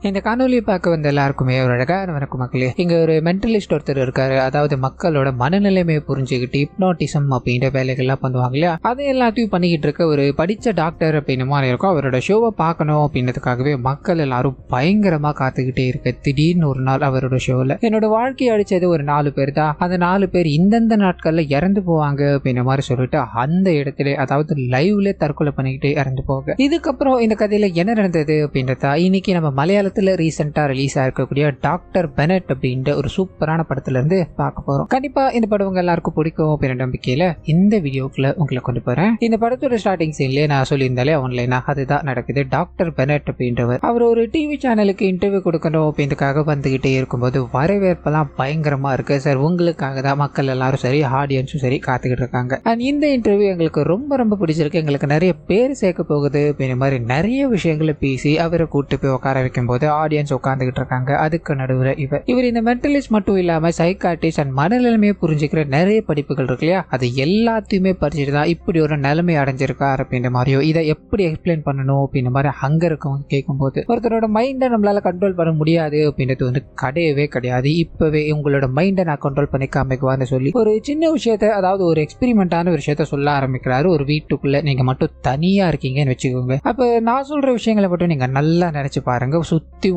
இந்த காணொலியை பார்க்க வந்த எல்லாருக்குமே ஒரு அழகான வணக்கம் மக்களே. இங்க ஒரு மென்டலிஸ்ட் ஒருத்தர் இருக்காரு. அதாவது மக்களோட மனநிலைமையை புரிஞ்சுக்கிட்டு ஹிப்னாட்டிசம் அப்படின்ற வேலைகள்லாம் பண்ணுவாங்க இல்லையா, அதை எல்லாத்தையும் பண்ணிக்கிட்டு இருக்க ஒரு படிச்ச டாக்டர் அப்படின்னு மாதிரி இருக்கும். அவரோட ஷோவை பார்க்கணும் அப்படின்றதுக்காகவே மக்கள் எல்லாரும் பயங்கரமா காத்துக்கிட்டே இருக்கு. திடீர்னு ஒரு நாள் அவரோட ஷோல என்னோட வாழ்க்கையை அடிச்சது ஒரு 4 பேர் தான், அந்த 4 பேர் இந்தந்த நாட்கள்ல இறந்து போவாங்க அப்படின்ற மாதிரி சொல்லிட்டு அந்த இடத்துல அதாவது லைவ்ல தற்கொலை பண்ணிக்கிட்டு இறந்து போக. இதுக்கப்புறம் இந்த கதையில என்ன நடந்தது அப்படின்றத இன்னைக்கு நம்ம மலையாள ரீசெண்டா ரிலீஸ் ஆயிருக்கக்கூடிய டாக்டர் பெனட் அப்படின்ற ஒரு சூப்பரான படத்துல இருந்து பார்க்க போறோம். கண்டிப்பா இந்த படம் எல்லாருக்கும் பிடிக்கும் அப்படின்ற நம்பிக்கையில இந்த வீடியோக்குள்ள உங்களை கொண்டு போறேன். இந்த படத்தோட ஸ்டார்டிங் சீன்லயே நான் சொல்லியிருந்தாலே ஆன்லைனா அதுதான் நடக்குது. டாக்டர் பெனட் அப்படின்றவர் அவர் ஒரு டிவி சேனலுக்கு இன்டர்வியூ கொடுக்கணும் அப்படின்றதுக்காக வந்துகிட்டே இருக்கும்போது வரவேற்பெல்லாம் பயங்கரமா இருக்கு. சார் உங்களுக்காக தான் மக்கள் எல்லாரும் சரி ஆடியன்ஸும் சரி காத்துக்கிட்டு இருக்காங்க. அண்ட் இந்த இன்டர்வியூ எங்களுக்கு ரொம்ப ரொம்ப பிடிச்சிருக்கு, எங்களுக்கு நிறைய பேர் சேர்க்க போகுது அப்படின்ற மாதிரி நிறைய விஷயங்களை பேசி அவரை கூட்டு போய் உட்கார வைக்கும் போது ஆடியன்ஸ் உட்கார்ந்துகிட்டு இருக்காங்க. அதுக்கு நடுவில் இவர் இந்த மென்டலிஸ்ட் மட்டும் இல்லாம சைக்காட்ரிஸ்ட் அண்ட் மனநிலைமையை புரிஞ்சுக்கிற நிறைய படிப்புகள் இருக்கு இல்லையா, அது எல்லாத்தையுமே படிச்சுட்டு தான் இப்படி ஒரு நிலைமை அடைஞ்சிருக்காரு அப்படின்ற மாதிரியோ இதை எப்படி எக்ஸ்பிளைன் பண்ணணும் அப்படின்ற மாதிரி அங்க இருக்கவங்க கேட்கும்போது ஒருத்தரோட மைண்டை நம்மளால கண்ட்ரோல் பண்ண முடியாது அப்படின்றது கிடையவே கிடையாது. இப்பவே உங்களோட மைண்டை நான் கண்ட்ரோல் பண்ணி காமிக்குவான்னு சொல்லி ஒரு சின்ன விஷயத்த, அதாவது ஒரு எக்ஸ்பெரிமெண்டான ஒரு விஷயத்த சொல்ல ஆரம்பிக்கிறாரு. ஒரு வீட்டுக்குள்ள நீங்க மட்டும் தனியா இருக்கீங்கன்னு வச்சுக்கோங்க. அப்ப நான் சொல்ற விஷயங்களை மட்டும் நீங்க நல்லா நினைச்சு பாருங்க.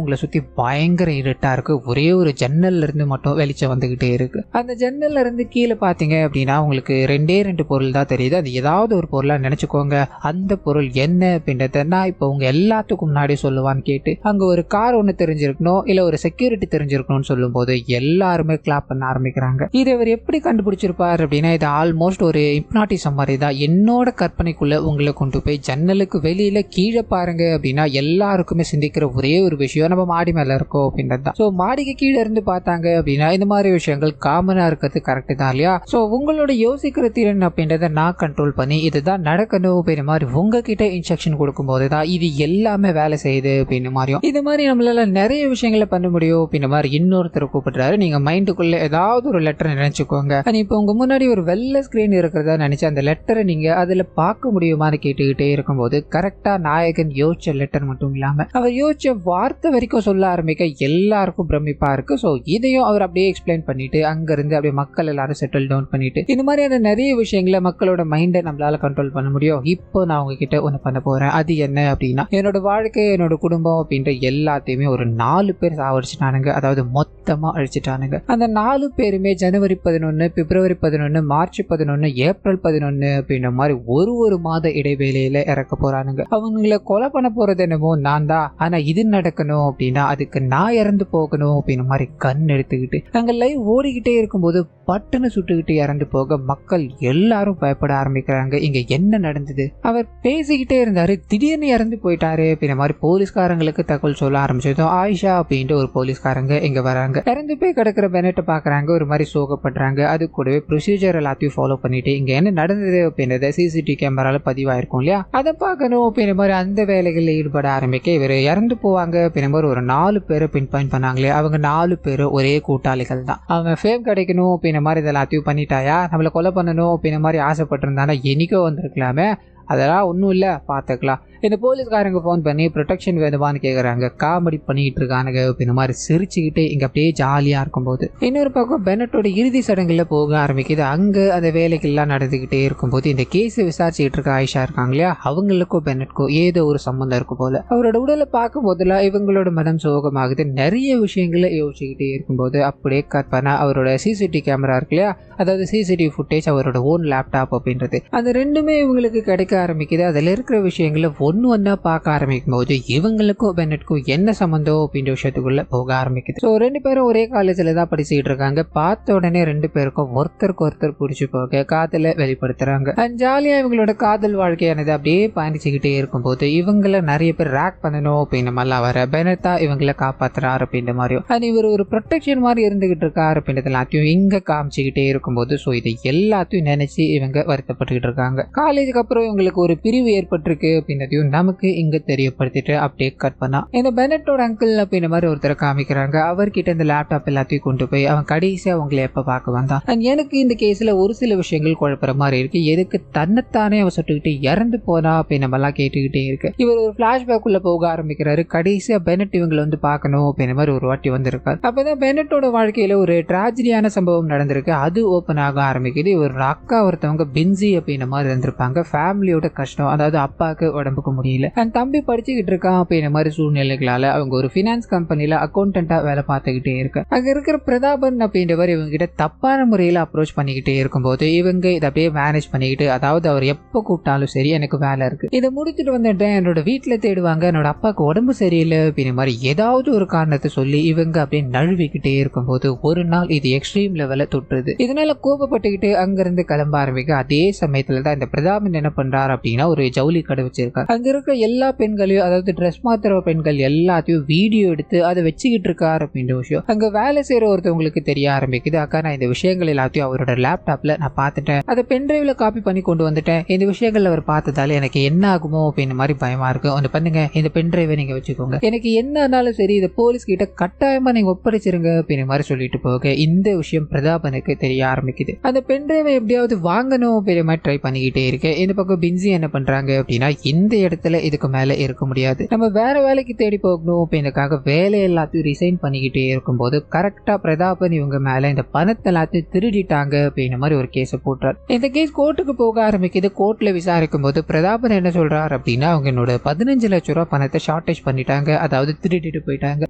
உங்களை சுத்தி பயங்கர இருட்டா இருக்கு. ஒரே ஒரு ஜன்னல்ல இருந்து மட்டும் வெளிச்சம் வந்துகிட்டே இருக்கு. அந்த ஜன்னல்ல இருந்து கீழே பாத்தீங்க அப்படின்னா உங்களுக்கு 2 பொருள் தான் தெரியுது. அது ஏதாவது ஒரு பொருளா நினைச்சுக்கோங்க. அந்த பொருள் என்ன அப்படின்றத நான் இப்போ உங்க எல்லாத்துக்கும் முன்னாடி சொல்லுவான்னு கேட்டு அங்க ஒரு கார் ஒண்ணு தெரிஞ்சிருக்கணும், இல்ல ஒரு செக்யூரிட்டி தெரிஞ்சிருக்கணும்னு சொல்லும் போது எல்லாருமே கிளாப் பண்ண ஆரம்பிக்கிறாங்க. இதை அவர் எப்படி கண்டுபிடிச்சிருப்பார் அப்படின்னா இது ஆல்மோஸ்ட் ஒரு ஹிப்னாட்டிசம் மாதிரி தான். என்னோட கற்பனைக்குள்ள உங்களை கொண்டு போய் ஜன்னலுக்கு வெளியில கீழே பாருங்க அப்படின்னா எல்லாருக்குமே சிந்திக்கிற ஒரே ஒரு விஷயம் நம்ம மாடி மேல இருக்கோம் அப்படின்றது தான். ஸோ மாடிக்கு கீழே இருந்து பார்த்தாங்க அப்படின்னா இந்த மாதிரி விஷயங்கள் காமனா இருக்கிறது கரெக்ட் தான் இல்லையா. ஸோ உங்களோட யோசிக்கிற திறன் அப்படின்றத நான் கண்ட்ரோல் பண்ணி இதுதான் நடக்கணும் அப்படின்ற மாதிரி உங்ககிட்ட இன்ஸ்ட்ரக்ஷன் கொடுக்கும் போது தான் இது எல்லாமே வேலை செய்யுது அப்படின்ற மாதிரியும் இது மாதிரி நம்மளால நிறைய விஷயங்களை பண்ண முடியும் அப்படின்ற மாதிரி இன்னொருத்தர் கூப்பிடுறாரு. நீங்க மைண்டுக்குள்ள ஏதாவது ஒரு லெட்டரை நினைச்சுக்கோங்க. இப்போ உங்க முன்னாடி ஒரு வெள்ளை ஸ்கிரீன் இருக்கிறதா நினைச்சு அந்த லெட்டரை நீங்க அதுல பார்க்க முடியுமான்னு கேட்டுக்கிட்டே இருக்கும்போது கரெக்டா நாயகன் யோசிச்ச லெட்டர் மட்டும் இல்லாம அவர் யோசிச்ச வார்த்தை வரைக்கும் சொல்ல ஆரம்பிக்க எல்லாருக்கும் பிரமிப்பா இருக்கு. ஸோ இதையும் அவர் அப்படியே எக்ஸ்பிளைன் பண்ணிட்டு அங்கிருந்து அப்படியே மக்கள் எல்லாரும் செட்டில் டவுன் பண்ணிட்டு இந்த மாதிரியான நிறைய விஷயங்களை மக்களோட மைண்டை நம்மளால கண்ட்ரோல் பண்ண முடியும். இப்போ நான் உங்ககிட்ட ஒன்று பண்ண போறேன். அது என்ன அப்படின்னா என்னோட வாழ்க்கை என்னோட குடும்பம் அப்படின்ற எல்லாத்தையுமே ஒரு 4 பேர் சாவடிச்சிட்டானுங்க. அதாவது மொத்தமா அழிச்சிட்டானுங்க. அந்த 4 பேருமே ஜனவரி 11, பிப்ரவரி 11, மார்ச் 11, ஏப்ரல் 11 அப்படின்ற மாதிரி ஒரு மாத இடைவேளையில இறக்க போறானுங்க. அவங்களை கொலை பண்ண போறது என்னமோ நான் தான், ஆனா இது நடக்கணும் அப்படின்னா அதுக்கு நான் இறந்து போகணும் அப்படின்னு மாதிரி கண் எடுத்துக்கிட்டு அங்க லைவ் ஓடிக்கிட்டே இருக்கும்போது பட்டுன்னு சுட்டுக்கிட்டு இறந்து போக மக்கள் எல்லாரும் பயப்பட ஆரம்பிக்கிறாங்க. இங்க என்ன நடந்தது? அவர் பேசிக்கிட்டே இருந்தாரு, திடீர்னு இறந்து போயிட்டாரு அப்படின்ற மாதிரி போலீஸ்காரங்களுக்கு தகவல் சொல்ல ஆரம்பிச்சதும் ஆயிஷா அப்படின்ட்டு ஒரு போலீஸ்காரங்க இங்க வராங்க. இறந்து போய் கிடக்கிற பெனட்டை பாக்குறாங்க, ஒரு மாதிரி சோகப்படுறாங்க. அது கூடவே ப்ரொசீஜர் எல்லாத்தையும் ஃபாலோ பண்ணிட்டு இங்க என்ன நடந்தது அப்படின்றத சிசிடிவி கேமரால பதிவாயிருக்கும் இல்லையா, அதை பார்க்கணும் அப்படின்ற மாதிரி அந்த வேலைகளில் ஈடுபட ஆரம்பிக்க இவர் இறந்து போவாங்க அப்படின்ற மாதிரி ஒரு 4 பேரை பின் பாயிண்ட் பண்ணாங்களே, அவங்க 4 பேரும் ஒரே கூட்டாளிகள் தான். அவங்க ஃபேம் கிடைக்கணும் அப்படின்ற மாதிரி இதெல்லாத்தையும் பண்ணிட்டாயா, நம்மளை கொலை பண்ணணும் அப்படின்ற மாதிரி ஆசைப்பட்டிருந்தானா என்னைக்கோ வந்திருக்கலாமே, அதெல்லாம் ஒன்றும் இல்லை பார்த்துக்கலாம். இந்த போலீஸ்காரங்க ஃபோன் பண்ணி ப்ரொடெக்ஷன் வேணுமான்னு கேட்குறாங்க. காமெடி பண்ணிட்டு இருக்கானுங்க அப்படின்ற மாதிரி சிரிச்சுக்கிட்டு இங்கே அப்படியே ஜாலியாக இருக்கும்போது இன்னொரு பக்கம் பெனட்டோட இறுதி சடங்குல போக ஆரம்பிக்குது. அங்கே அந்த வேலைகள்லாம் நடந்துக்கிட்டே இருக்கும்போது இந்த கேஸை விசாரிச்சுக்கிட்டு இருக்க ஆயிஷா இருக்காங்க இல்லையா, அவங்களுக்கும் பெனட்க்கும் ஏதோ ஒரு சம்மந்தம் இருக்கும் போல. அவரோட உடலை பார்க்கும் போதெல்லாம் இவங்களோட மனம் சோகமாகுது. நிறைய விஷயங்களை யோசிச்சுக்கிட்டே இருக்கும்போது அப்படியே கற்பனை அவரோட சிசிடிவி கேமரா இருக்கு இல்லையா, அதாவது சிசிடிவி ஃபுட்டேஜ் அவரோட ஓன் லேப்டாப் அப்படின்றது அந்த ரெண்டுமே இவங்களுக்கு கிடைக்க ஆரம்பிக்குது. அதில் இருக்கிற விஷயங்களை ஒன்னா பார்க்க ஆரம்பிக்கும் போது இவங்களுக்கும் பெனட்க்கும் என்ன சம்பந்தம் அப்படின்ற விஷயத்துக்குள்ள போக ஆரம்பிக்குது. ஸோ 2 பேரும் ஒரே காலேஜில் தான் படிச்சுக்கிட்டு இருக்காங்க. பார்த்த உடனே 2 பேருக்கும் ஒருத்தருக்கு ஒருத்தர் பிடிச்சி போக காதலை வெளிப்படுத்துறாங்க. ஜாலியா இவங்களோட காதல் வாழ்க்கையானது அப்படியே பயணிச்சுக்கிட்டே இருக்கும்போது இவங்களை நிறைய பேர் ரேக் பண்ணணும் அப்படின்ற மாதிரிலாம் வர பெனட்டா இவங்களை காப்பாத்துறாரு அப்படின்ற மாதிரியும் அது இவர் ஒரு ப்ரொடெக்ஷன் மாதிரி இருந்துகிட்டு இருக்காரு அப்படின்றது எல்லாத்தையும் இங்க காமிச்சுக்கிட்டே இருக்கும்போது ஸோ இதை எல்லாத்தையும் நினைச்சு இவங்க வருத்தப்பட்டுக்கிட்டு இருக்காங்க. காலேஜுக்கு அப்புறம் இவங்களுக்கு இவங்களுக்கு ஒரு பிரிவு ஏற்பட்டிருக்கு அப்படின்றதையும் நமக்கு இங்க தெரியப்படுத்திட்டு அப்படியே கட் பண்ணா இந்த பெனட்டோட அங்கிள் அப்படின்ற மாதிரி ஒருத்தரை காமிக்கிறாங்க. அவர்கிட்ட இந்த லேப்டாப் எல்லாத்தையும் கொண்டு போய் அவன் கடைசியா அவங்களை எப்ப பார்க்க வந்தான். எனக்கு இந்த கேஸ்ல ஒரு சில விஷயங்கள் குழப்பற மாதிரி இருக்கு. எதுக்கு தன்னைத்தானே அவன் சுட்டுக்கிட்டு இறந்து போனா அப்படின்னு நம்ம எல்லாம் கேட்டுக்கிட்டே இருக்கு. இவர் ஒரு பிளாஷ்பேக் உள்ள போக ஆரம்பிக்கிறாரு. கடைசியா பெனட் இவங்களை வந்து பார்க்கணும் அப்படின்ற மாதிரி ஒரு வாட்டி வந்திருக்காரு. அப்பதான் பெனட்டோட வாழ்க்கையில ஒரு டிராஜடியான சம்பவம் நடந்திருக்கு. அது ஓபன் ஆக ஆரம்பிக்குது. இவரோட அக்கா ஒருத்தவங்க பின்சி அப்படின்ற மாதிரி இருந்திருப்பாங்க. ஃபேமிலியோட கஷ்டம், அதாவது அப்பாவுக்கு உடம்புக்கு முடியல, அண்ட் தம்பி படிச்சுக்கிட்டு இருக்கான் அப்படின்ற மாதிரி சூழ்நிலைகளால அவங்க ஒரு பினான்ஸ் கம்பெனில அக்கௌண்டன்டா வேலை பார்த்துக்கிட்டே இருக்கு. அங்க இருக்கிற பிரதாபன் அப்படின்றவர் இவங்க கிட்ட தப்பான முறையில அப்ரோச் பண்ணிக்கிட்டே இருக்கும்போது இவங்க இதை அப்படியே மேனேஜ் பண்ணிக்கிட்டு, அதாவது அவர் எப்ப கூப்பிட்டாலும் சரி எனக்கு வேலை இருக்கு, இதை முடிச்சுட்டு வந்துட்டேன், என்னோட வீட்டுல தேடுவாங்க, என்னோட அப்பாவுக்கு உடம்பு சரியில்லை அப்படின்ற மாதிரி ஏதாவது ஒரு காரணத்தை சொல்லி இவங்க அப்படியே நழுவிக்கிட்டே இருக்கும்போது ஒரு நாள் இது எக்ஸ்ட்ரீம் லெவல தொட்டுது. இதனால கோபப்பட்டுக்கிட்டு அங்கிருந்து கிளம்ப ஆரம்பிக்க. அதே சமயத்துல தான் இந்த பிரதாபன் என்ன பண்றாரு அப்படின்னா ஒரு ஜவுளி கடை வச்சிருக்காரு. அங்க இருக்கிற எல்லா பெண்களையும், அதாவது ட்ரெஸ் மாத்திர பெண்கள் எல்லாத்தையும் வீடியோ எடுத்து அதை வச்சுக்கிட்டு இருக்காரு அப்படின்ற விஷயம் அங்க வேலை செய்யற ஒருத்தவங்களுக்கு தெரிய ஆரம்பிக்குது. அக்கா நான் இந்த விஷயங்கள் எல்லாத்தையும் அவரோட லேப்டாப்ல நான் பார்த்துட்டேன், அதை பென்ட்ரைவ்ல காப்பி பண்ணி கொண்டு வந்துட்டேன், இந்த விஷயங்கள் அவர் பார்த்ததால எனக்கு என்ன ஆகுமோ அப்படின்ற மாதிரி பயமா இருக்கு, ஒன்று பண்ணுங்க இந்த பென்ட்ரைவை நீங்க வச்சுக்கோங்க, எனக்கு என்ன ஆனாலும் சரி இதை போலீஸ் கிட்ட கட்டாயமா நீங்க ஒப்படைச்சிருங்க அப்படின்ற மாதிரி சொல்லிட்டு போக இந்த விஷயம் பிரதாபனுக்கு தெரிய ஆரம்பிக்குது. அந்த பென்ட்ரைவை எப்படியாவது வாங்கணும் அப்படின்ற மாதிரி ட்ரை பண்ணிக்கிட்டே இருக்கு. இந்த பக்கம் பின்சி என்ன பண்றாங்க அப்படின்னா இந்த இடத்துல இதுக்கு மேல இருக்க முடியாது, நம்ம வேற வேலைக்கு தேடி போகணும் அப்படின்றதுக்காக வேலை எல்லாத்தையும் ரிசைன் பண்ணிக்கிட்டே இருக்கும்போது கரெக்டா பிரதாபன் இவங்க மேல இந்த பணத்தை எல்லாத்தையும் திருடிட்டாங்க அப்படின்ற மாதிரி ஒரு கேஸை போட்டார். இந்த கேஸ் கோர்ட்டுக்கு போக ஆரம்பிக்குது. கோர்ட்ல விசாரிக்கும் போது பிரதாபன் என்ன சொல்றாரு அப்படின்னா அவங்க என்னோட 15 லட்சம் ரூபாய் பணத்தை ஷார்டேஜ் பண்ணிட்டாங்க, அதாவது திருடிட்டு போயிட்டாங்க,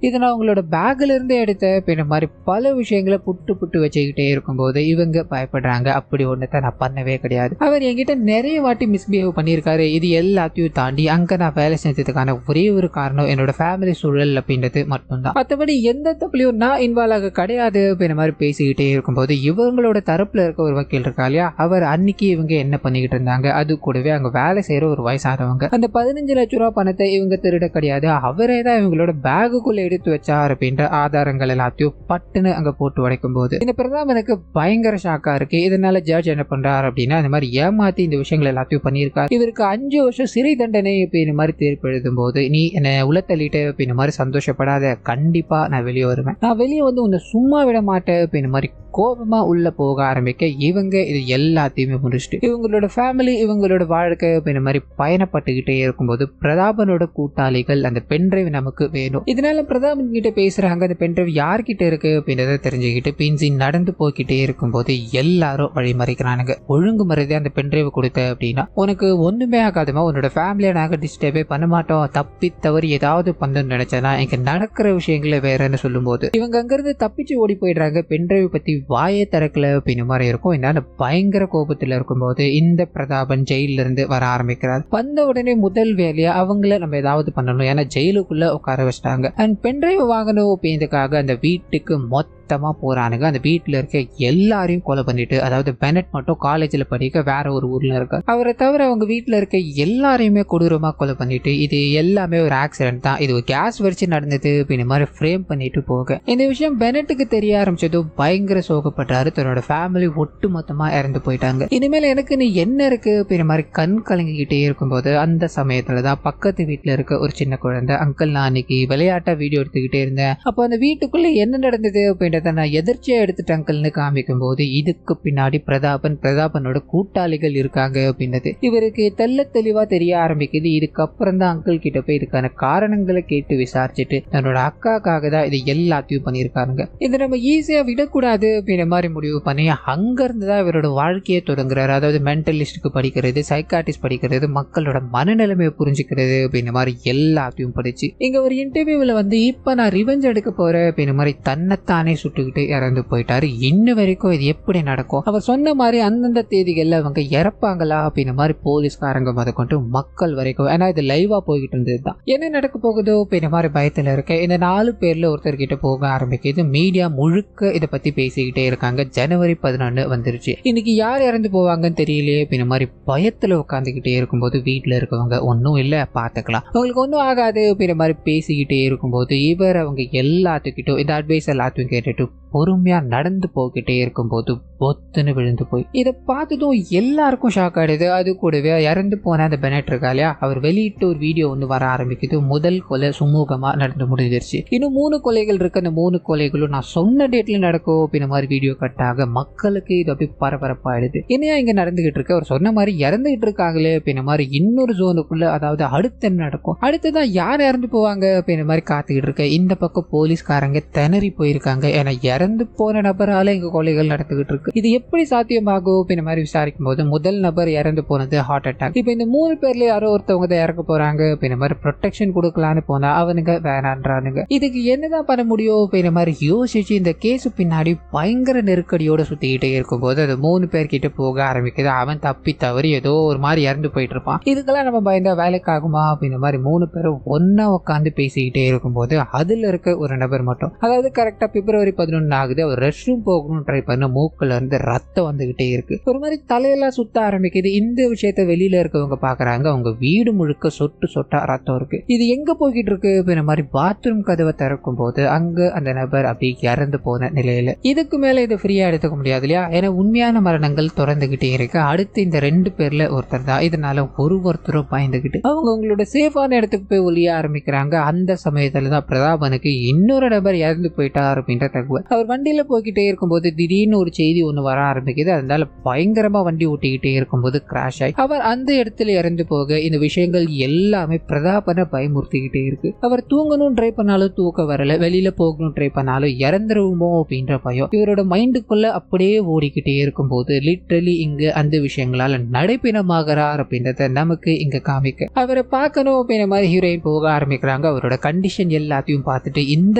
இதை நான் அவங்களோட பேக்ல இருந்து எடுத்த அப்படின்ற மாதிரி பல விஷயங்களை புட்டு வச்சுக்கிட்டே இருக்கும்போது இவங்க பயப்படுறாங்க. அப்படி ஒண்ணு நான் பண்ணவே கிடையாது, அவர் என்கிட்ட நிறைய வாட்டி மிஸ்பிஹேவ் பண்ணியிருக்காரு, இது எல்லாத்தையும் தாண்டி அங்க நான் வேலை செஞ்சதுக்கான ஒரே ஒரு காரணம் என்னோட ஃபேமிலி சூழல் அப்படின்றது மட்டும்தான், மற்றபடி எந்த தப்புலையும் நான் இன்வால்வ் ஆக கிடையாது அப்படின்ற மாதிரி பேசிக்கிட்டே இருக்கும்போது இவங்களோட தரப்புல இருக்க ஒரு வக்கீல் இருக்கா இல்லையா, அவர் அன்னைக்கு இவங்க என்ன பண்ணிக்கிட்டு இருந்தாங்க, அது கூடவே அங்க வேலை செய்யற ஒரு வயசானவங்க அந்த 15 லட்சம் ரூபாய் பணத்தை இவங்க திருட கிடையாது, அவரே தான் இவங்களோட பேகுக்குள்ள எடுத்து வச்சார் அப்படின்ற ஆதாரங்கள் எல்லாத்தையும் பட்டுன்னு அங்க போட்டு உடைக்கும் போது இந்த பிரதாபனுக்கு பயங்கர ஷாக்கா இருக்கு. இதனால ஜட்ஜ் என்ன பண்றாரு அப்படின்னா இந்த மாதிரி ஏமாத்தி இந்த விஷயங்கள் எல்லாத்தையும் பண்ணியிருக்காரு, இவருக்கு 5 வருஷம் சிறை தண்டனை அப்படின்ற மாதிரி தீர்ப்பு எழுதும் போது நீ என்ன உள்ள தள்ளிட்டு அப்படின்ற மாதிரி சந்தோஷப்படாத, கண்டிப்பா நான் வெளியே வருவேன், நான் வெளியே வந்து உன்னை சும்மா விட மாட்டேன் அப்படின்ற மாதிரி கோபமா உள்ள போக ஆரம்பிக்க இவங்க இது எல்லாத்தையுமே முடிச்சுட்டு இவங்களோட ஃபேமிலி இவங்களோட வாழ்க்கை அப்படின்ற மாதிரி பயணப்பட்டுக்கிட்டே இருக்கும்போது பிரதாபனோட கூட்டாளிகள் அந்த பென்ட்ரைவ் நமக்கு வேணும், இதனால பிரதாபன் கிட்ட பேசுறாங்க. அந்த பென்ட்ரைவ் யார்கிட்ட இருக்கு அப்படின்றத தெரிஞ்சுக்கிட்டு பின்சி நடந்து போய்கிட்டே இருக்கும்போது எல்லாரும் வழிமறைக்கிறானுங்க. ஒழுங்கு மரியாதை அந்த பென்ட்ரைவ் கொடுத்த அப்படின்னா உனக்கு ஒண்ணுமே ஆகாதுமா, உன்னோட ஃபேமிலியை நாங்கள் டிஸ்டர்பே பண்ண மாட்டோம், தப்பி தவறி ஏதாவது பண்ணணும்னு நினைச்சனா இங்க நடக்கிற விஷயங்கள வேறன்னு சொல்லும்போது இவங்க அங்கிருந்து தப்பிச்சு ஓடி போயிடுறாங்க. பென்ட்ரைவ் பத்தி வாயே திறக்கல அப்படின்னு மாதிரி இருக்கும். இதனால பயங்கர கோபத்துல இருக்கும்போது இந்த பிரதாபன் ஜெயில இருந்து வர ஆரம்பிக்கிறார். வந்த உடனே முதல் வேலையா அவங்கள நம்ம ஏதாவது பண்ணணும், ஏன்னா ஜெயிலுக்குள்ள உட்கார வச்சிட்டாங்க. அண்ட் பென்ட்ரைவ் வாங்கணும் அப்படின்றதுக்காக அந்த வீட்டுக்கு மொத்தமா போறானுங்க. அந்த வீட்டுல இருக்க எல்லாரையும் கொலை பண்ணிட்டு, அதாவது பெனட் மட்டும் காலேஜ்ல படிக்க வேற ஒரு ஊர்ல இருக்காரு, அவரை தவிர அவங்க வீட்டுல இருக்க எல்லாரையுமே கொடூரமா கொலை பண்ணிட்டு இது எல்லாமே ஒரு ஆக்சிடென்ட் தான், இது ஒரு கேஸ் வச்சு நடந்தது அப்படின்னு மாதிரி ஃப்ரேம் பண்ணிட்டு போக இந்த விஷயம் பெனட்டுக்கு தெரிய ஆரம்பிச்சதும் பயங்கர சோகப்பட்டாரு. தன்னோட ஃபேமிலி ஒட்டு மொத்தமா இறந்து போயிட்டாங்க, இனிமேல் எனக்கு நீ என்ன இருக்கு அப்படின்ற மாதிரி கண் கலங்கிக்கிட்டே இருக்கும்போது அந்த சமயத்துலதான் பக்கத்து வீட்டுல இருக்க ஒரு சின்ன குழந்தை, அங்கிள் நான் அன்னைக்கு விளையாட்டா வீடியோ எடுத்துக்கிட்டே இருந்தேன், அப்போ அந்த வீட்டுக்குள்ள என்ன நடந்தது அப்படின்றத நான் எதிர்ச்சியா எடுத்துட்டேன் அங்கிள்னு காமிக்கும் போது இதுக்கு பின்னாடி பிரதாபனோட கூட்டாளிகள் இருக்காங்க அப்படின்றது இவருக்கு தெல்ல தெளிவா தெரிய ஆரம்பிக்குது. இதுக்கப்புறம் தான் அங்கிள் கிட்ட போய் இதுக்கான காரணங்களை கேட்டு விசாரிச்சுட்டு தன்னோட அக்காக்காக தான் இது எல்லாத்தையும் பண்ணியிருக்காங்க, இதை நம்ம ஈஸியா விடக்கூடாது அப்படின்ற மாதிரி முடிவு பண்ணி அங்க இருந்துதான் இவரோட வாழ்க்கையை தொடங்குறாரு. அதாவது மென்டலிஸ்டுக்கு படிக்கிறது, சைக்காட்டிஸ்ட் படிக்கிறது, மக்களோட மனநிலைமையை புரிஞ்சுக்கிறது அப்படின்ற மாதிரி எல்லாத்தையும் படிச்சு இங்க ஒரு இன்டர்வியூல வந்து இப்ப நான் ரிவெஞ்ச் எடுக்க போறேன் அப்படின்ற மாதிரி தன்னைத்தானே சுட்டுக்கிட்டு இறந்து போயிட்டாரு. இன்னும் வரைக்கும் இது எப்படி நடக்கும், அவர் சொன்ன மாதிரி அந்தந்த தேதிகள்ல அவங்க இறப்பாங்களா அப்படின்ற மாதிரி போலீஸ்காரங்க முத கொண்டு மக்கள் வரைக்கும், ஏன்னா இது லைவா போய்கிட்டு இருந்ததுதான், என்ன நடக்க போகுதோ அப்படின்ற மாதிரி பயத்துல இருக்க இந்த 4 பேர்ல ஒருத்தர் கிட்ட போக ஆரம்பிக்குது. மீடியா முழுக்க இதை பத்தி பேசிக்கிட்டே இருக்காங்க. ஜனவரி 11 வந்துருச்சு, இன்னைக்கு யார் இறந்து போவாங்கன்னு தெரியலையே அப்படின்ற மாதிரி பயத்துல உட்காந்துக்கிட்டே இருக்கும்போது வீட்டுல இருக்கவங்க ஒன்னும் இல்ல பாத்துக்கலாம், உங்களுக்கு ஒன்னும் ஆகாது அப்படின்ற மாதிரி பேசிக்கிட்டே இருக்கும்போது இவர் அவங்க எல்லாத்துக்கிட்டும் இந்த அட்வைஸ் எல்லாத்தையும் கேட்டுட்டு பொறுமையா நடந்து போய்கிட்டே இருக்கும்போது பொத்துன்னு விழுந்து போய் இதை பார்த்ததும் எல்லாருக்கும் ஷாக் ஆயிடுது. அது கூடவே இறந்து போன அந்த பெனட் இருக்கா இல்லையா, அவர் வெளியிட்டு ஒரு வீடியோ வந்து வர ஆரம்பிக்குது. முதல் கொலை சுமூகமா நடந்து முடிஞ்சிருச்சு, இன்னும் 3 கொலைகள் இருக்கு, அந்த 3 கொலைகளும் நான் சொன்ன டேட்ல நடக்கும் அப்படின்ற மாதிரி வீடியோ கட்டாக மக்களுக்கு இது அப்படி பரபரப்பாயிடுது. என்னையா இங்க நடந்துகிட்டு இருக்கு, அவர் சொன்ன மாதிரி இறந்துகிட்டு இருக்காங்களே அப்படின்ற மாதிரி இன்னொரு ஜோனுக்குள்ள, அதாவது அடுத்து என்ன நடக்கும், அடுத்துதான் யார் இறந்து போவாங்க அப்படின்ற மாதிரி காத்துக்கிட்டு இருக்க இந்த பக்கம் போலீஸ்காரங்க திணறி போயிருக்காங்க. ஏன்னா இறந்து போன நபரால இங்க கொலைகள் நடந்துகிட்டு இருக்கு, இது எப்படி சாத்தியமாகும் அப்படின்ற மாதிரி விசாரிக்கும் போது முதல் நபர் இறந்து போனது ஹார்ட் அட்டாக். இப்ப இந்த 3 பேர்ல யாரோ ஒருத்தவங்க தான் இறக்க போறாங்க அப்படின்ற மாதிரி ப்ரொடெக்ஷன் கொடுக்கலான்னு போனா அவனுங்க வேணான்றானுங்க. இதுக்கு என்னதான் பண்ண முடியும் அப்படின்ற மாதிரி யோசிச்சு இந்த கேஸ் பின்னாடி பயங்கர நெருக்கடியோட சுத்திக்கிட்டே இருக்கும்போது அது 3 பேர்கிட்ட போக ஆரம்பிக்குது. அவன் தப்பி தவறி ஏதோ ஒரு மாதிரி இறந்து போயிட்டு இருப்பான். இதுக்கெல்லாம் நம்ம பயந்தா வேலைக்கு ஆகுமா அப்படின்ற மாதிரி 3 பேரும் ஒன்னா உட்காந்து பேசிக்கிட்டே இருக்கும்போது அதுல இருக்க ஒரு நபர் மட்டும், அதாவது கரெக்டா பிப்ரவரி 11 ஆகுது, அவர் ரெஸ்ட் ரூம் போகணும்னு ட்ரை பண்ண மூக்குல இருந்து ரத்தம் வந்துகிட்டே இருக்கு, ஒரு மாதிரி தலையெல்லாம் சுத்த ஆரம்பிக்குது. இந்த விஷயத்த வெளியில இருக்கவங்க பாக்குறாங்க, அவங்க வீடு முழுக்க சொட்டு சொட்டா ரத்தம் இருக்கு, இது எங்க போய்கிட்டு இருக்கு அப்படின்ற மாதிரி பாத்ரூம் கதவை திறக்கும் போது அங்க அந்த நபர் அப்படி இறந்து போன நிலையில. இதுக்கு மேல இதை ஃப்ரீயா எடுத்துக்க முடியாது இல்லையா, ஏன்னா உண்மையான மரணங்கள் தொடர்ந்துகிட்டே இருக்கு. அடுத்து இந்த 2 பேர்ல ஒருத்தர் தான், இதனால ஒருத்தரும் பயந்துகிட்டு அவங்க உங்களோட சேஃபான இடத்துக்கு போய் ஒளிய ஆரம்பிக்கிறாங்க. அந்த சமயத்துல தான் பிரதாபனுக்கு இன்னொரு நபர் இறந்து போயிட்டார் அப்படின்ற தகவல். அவர் வண்டியில போய்கிட்டே இருக்கும்போது திடீர்னு ஒரு செய்தி ஒண்ணு வர ஆரம்பிக்குது. அதனால பயங்கரமா வண்டி ஓட்டிக்கிட்டே இருக்கும்போது கிராஷ் ஆகி அவர் அந்த இடத்துல இறந்து போக இந்த விஷயங்கள் எல்லாமே பிரதாபனை பயமுறுத்திக்கிட்டே இருக்கு. அவர் தூங்கணும் ட்ரை பண்ணாலும் தூக்க வரல, வெளியில போகணும் ட்ரை பண்ணாலும் இறந்துருவோமோ அப்படின்ற பயம் இவரோட மைண்டுக்குள்ள அப்படியே ஓடிக்கிட்டே இருக்கும்போது லிட்டரலி இங்க அந்த விஷயங்களால நடைப்பினமாகறார் அப்படின்றத நமக்கு இங்க காமிக்க அவரை பார்க்கணும் அப்படின்ற மாதிரி ஹீரோயின் போக ஆரம்பிக்கிறாங்க. அவரோட கண்டிஷன் எல்லாத்தையும் பார்த்துட்டு இந்த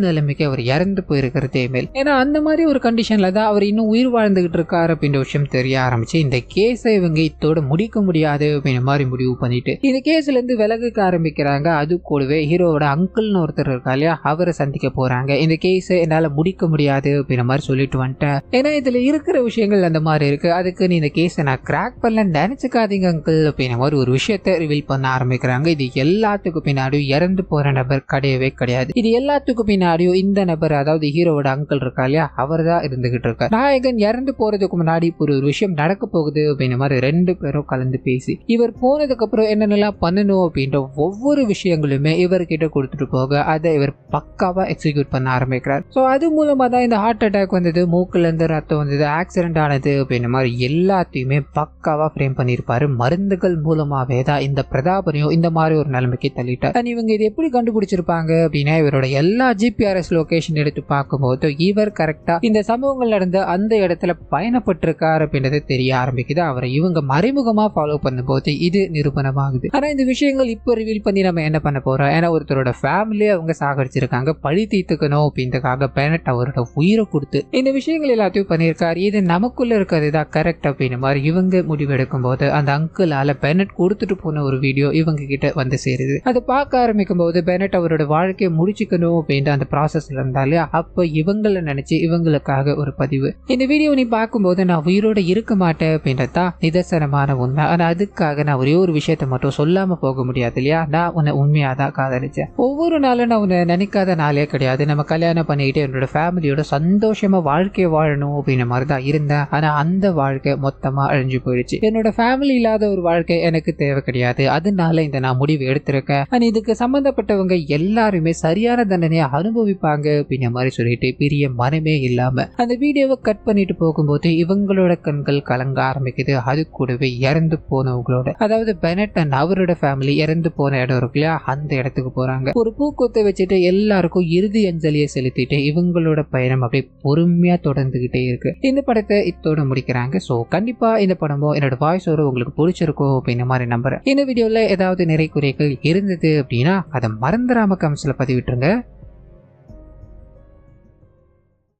நிலைமைக்கு அவர் இறந்து போயிருக்கிறதே மேல், ஏன்னா அந்த மாதிரி ஒரு கண்டிஷன்ல தான் அவர் இன்னும் உயிர் வாழ்ந்துகிட்டு இருக்காரு அப்படின்ற விஷயம் தெரிய ஆரம்பிச்சு இந்த கேஸை இவங்க இதோட முடிக்க முடியாது அப்படின்ற மாதிரி முடிவு பண்ணிட்டு இந்த கேஸ்ல இருந்து விலகுக்க ஆரம்பிக்கிறாங்க. அது கூடவே ஹீரோவோட அங்கிள்னு ஒருத்தர் இருக்கா இல்லையா, அவரை சந்திக்க போறாங்க. இந்த கேஸை என்னால முடிக்க முடியாது அப்படின்ற மாதிரி சொல்லிட்டு வந்துட்டேன், ஏன்னா இதுல இருக்கிற விஷயங்கள் அந்த மாதிரி இருக்கு, அதுக்கு நீ இந்த கேஸை நான் கிராக் பண்ணல நினைச்சுக்காதீங்க அங்கிள் அப்படின்ற மாதிரி ஒரு விஷயத்த ரிவீல் பண்ண ஆரம்பிக்கிறாங்க. இது எல்லாத்துக்கும் பின்னாடியும் இறந்து போற நபர் கிடையவே கிடையாது, இது எல்லாத்துக்கும் பின்னாடியும் இந்த நபர், அதாவது ஹீரோவோட அங்கிள் இருக்கா இல்லையா, அவர் தான் இருந்துகிட்டு இருக்காரு. நாயகன் இறந்து போறதுக்கு முன்னாடி ஒரு விஷயம் நடக்க போகுது அப்படின்ற மாதிரி 2 பேரும் கலந்து பேசி இவர் போனதுக்கு அப்புறம் என்னென்னலாம் பண்ணணும் அப்படின்ற ஒவ்வொரு விஷயங்களுமே இவர்கிட்ட கொடுத்துட்டு போக அதை இவர் பக்காவா எக்ஸிக்யூட் பண்ண ஆரம்பிக்கிறார். ஸோ அது மூலமா தான் இந்த ஹார்ட் அட்டாக் வந்தது, மூக்குல இருந்து ரத்தம் வந்தது, ஆக்சிடென்ட் ஆனது அப்படின்ற மாதிரி எல்லாத்தையுமே பக்காவா ஃப்ரேம் பண்ணியிருப்பாரு. மருந்துகள் மூலமாவே தான் இந்த பிரதாபனையும் இந்த மாதிரி ஒரு நிலைமைக்கு தள்ளிட்டார். இவங்க இது எப்படி கண்டுபிடிச்சிருப்பாங்க அப்படின்னா இவரோட எல்லா ஜிபிஆர்எஸ் லொகேஷன் எடுத்து பார்க்கும்போது இவர் கரெக்டா இந்த சம்பவங்கள் நடந்த அந்த இடத்துல பயணப்பட்டிருக்காரு அப்படின்றது தெரிய ஆரம்பிக்குது. அவரை இவங்க மறைமுகமா ஃபாலோ பண்ணும்போது இது நிரூபணமாகுது. ஆனா இந்த விஷயங்கள் இப்போ ரிவீல் பண்ணி நம்ம என்ன பண்ண போறோம், ஏன்னா ஒருத்தரோட ஃபேமிலியை அவங்க சாகடிச்சிருக்காங்க, பழி தீர்த்துக்கணும் அப்படின்றதுக்காக பெனட் அவரோட உயிரை கொடுத்து இந்த விஷயங்கள் எல்லாத்தையும் பண்ணியிருக்காரு. இது நமக்குள்ள இருக்கிறது தான் கரெக்ட் அப்படின்ற மாதிரி இவங்க முடிவெடுக்கும் போது அந்த அங்கிளால பெனட் கொடுத்துட்டு போன ஒரு வீடியோ இவங்க கிட்ட வந்து சேருது. அதை பார்க்க ஆரம்பிக்கும் போது பெனட் அவரோட வாழ்க்கையை முடிச்சுக்கணும் அப்படின்ற அந்த ப்ராசஸ்ல இருந்தாலே அப்ப இவங்களை நினைச்சு இவங்களுக்காக ஒரு பதிவு. இந்த வீடியோ நீ பார்க்கும்போது நான் உயிரோட இருக்க மாட்டேன் அப்படின்றதான் நிதர்சனமான உண்மை. ஆனா அதுக்காக நான் ஒரே ஒரு விஷயத்த மட்டும் சொல்லாம போக முடியாது இல்லையா, நான் உன்னை உண்மையாதான் காதலிச்சேன். ஒவ்வொரு நாளும் நான் உன்னை நினைக்காத நாளே கிடையாது. நம்ம கல்யாணம் பண்ணிக்கிட்டு என்னோட ஃபேமிலியோட சந்தோஷமா வாழ்க்கையை வாழணும் அப்படின்ற மாதிரி தான் இருந்தேன். ஆனா அந்த வாழ்க்கை மொத்தமா அழிஞ்சு போயிடுச்சு. என்னோட ஃபேமிலி இல்லாத ஒரு வாழ்க்கை எனக்கு தேவை கிடையாது. அதனால இந்த நான் முடிவு எடுத்திருக்கேன். ஆனா இதுக்கு சம்பந்தப்பட்டவங்க எல்லாருமே சரியான தண்டனையை அனுபவிப்பாங்க அப்படின்ற மாதிரி சொல்லிட்டு பெரிய மனமே இல்லாம அந்த வீடியோவை கட் பண்ணிட்டு போகும்போது இவங்களோட கண்கள் கலங்க ஆரம்பிக்குது. அது கூடவே இறந்து போனவங்களோட, அதாவது பெனட் அண்ட் அவரோட ஃபேமிலி இறந்து போன இடம் இருக்கு இல்லையா, அந்த இடத்துக்கு போறாங்க. ஒரு பூக்கொத்தை வச்சுட்டு எல்லாருக்கும் இறுதி அஞ்சலியை செலுத்திட்டு இவங்களோட பயணம் அப்படியே பொறுமையா தொடர்ந்துகிட்டே இருக்கு. இந்த படத்தை இதோட முடிக்கிறாங்க. சோ கண்டிப்பா இந்த படமும் என்னோட வாய்ஸ் ஓவர் உங்களுக்கு பிடிச்சிருக்கும் அப்படின்ற மாதிரி நம்புறேன். இந்த வீடியோல ஏதாவது நிறை குறைகள் இருந்தது அப்படின்னா அதை மறந்துடாம கமெண்ட்ஸ்ல பதிவிட்டுருங்க.